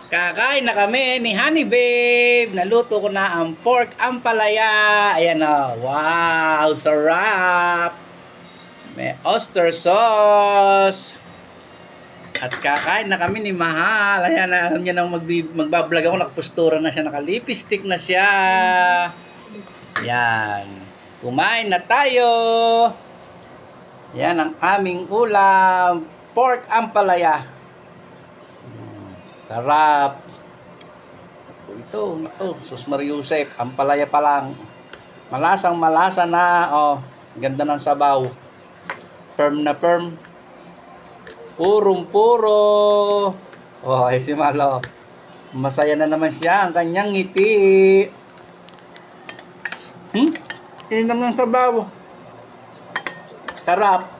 Kakain na kami ni Honey Babe. Naluto ko na ang pork ampalaya. Ayan o. Wow, sarap. May oyster sauce. At kakain na kami ni Mahal. Ayan, alam niya nang magbablog ako. Nakapustura na siya. Nakalipistik na siya. Yan. Kumain na tayo. Yan ang aming ulam. Pork ampalaya. Sarap. Ito, Sus Mariusep, ampalaya pa lang. Malasang malasa na. Oh, ganda ng sabaw. Firm na firm. Purong-puro. Oh, ay si Malo. Masaya na naman siya ang kanyang ngiti. Inom ng sabaw. Sarap.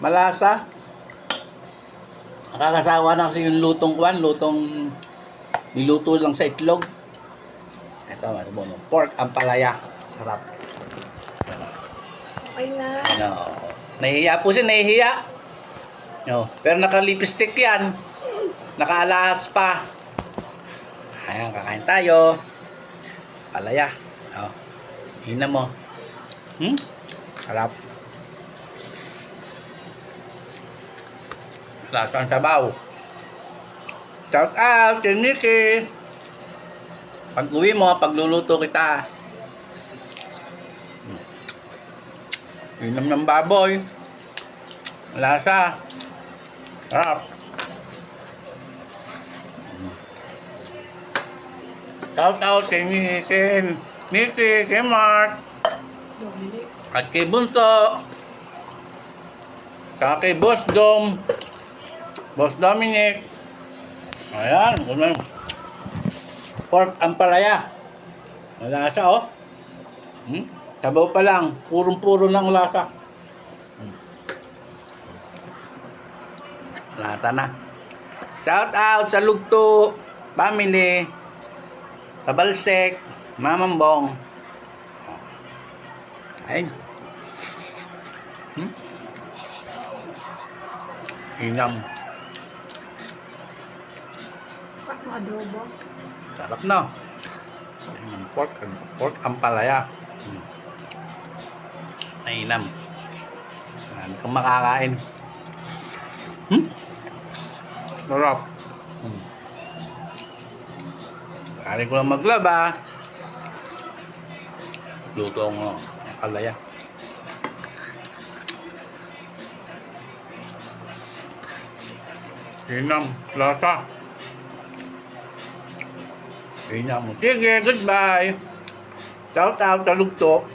Malasa. Nakakasawa na kasi yung lutong niluto lang sa itlog. Ito, pork ampalaya. Sarap. Okay na. No. Nahihiya po siya, nahihiya. No. Pero nakalipistik yan. Nakaalahas pa. Ayan, kakain tayo. Palaya. Oh. Hina mo. Sarap. Lasang sabaw. Shout out kay Nikki. Pag uwi mo, pagluluto kita. Inom ng baboy. Lasa. Sarap. Shout out kay Nikki, kay Mark. Dominic. At kay Bunso. Saka kay Boss Dom. Boss Dominic. Ayan, ganun. Pork ampalaya. Malasa, oh. Sabaw pa lang. Purong-puro ng lasa. Lasa na. Shout out sa Lugto family. Sa Balsek. Mamambong. Ay. Inam. Adobo. Sarap na. Pork ampalaya. Mainam. Marami kang makakain. Sarap. Kari ko lang maglaba. Luto ang ampalaya. Inam. Lasa. Inam. Sige, goodbye. Shout out sa Lugto.